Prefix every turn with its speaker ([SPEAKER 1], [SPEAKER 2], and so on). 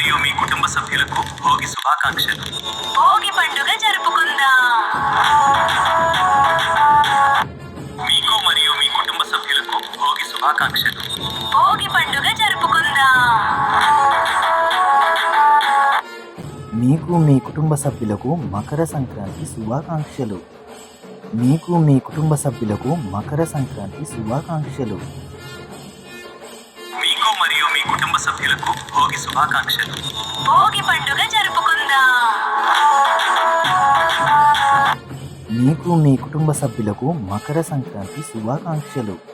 [SPEAKER 1] మరియు మీ కుటుంబ సభ్యులకు భోగి శుభాకాంక్షలు.
[SPEAKER 2] భోగి పండుగ జరుపుకుందాం.
[SPEAKER 1] మీకు మరియు మీ కుటుంబ సభ్యులకు భోగి శుభాకాంక్షలు.
[SPEAKER 2] భోగి పండుగ జరుపుకుందాం.
[SPEAKER 3] మీకు మీ కుటుంబ సభ్యులకు మకర సంక్రాంతి శుభాకాంక్షలు. మీకు మీ కుటుంబ సభ్యులకు మకర సంక్రాంతి శుభాకాంక్షలు.
[SPEAKER 1] మీకు మరియు మీ కుటుంబ సభ్యులకు భోగి శుభాకాంక్షలు.
[SPEAKER 2] భోగి పండుగ జరుపుకుందాం.
[SPEAKER 3] మీకు మీ కుటుంబ సభ్యులకు మకర సంక్రాంతి శుభాకాంక్షలు.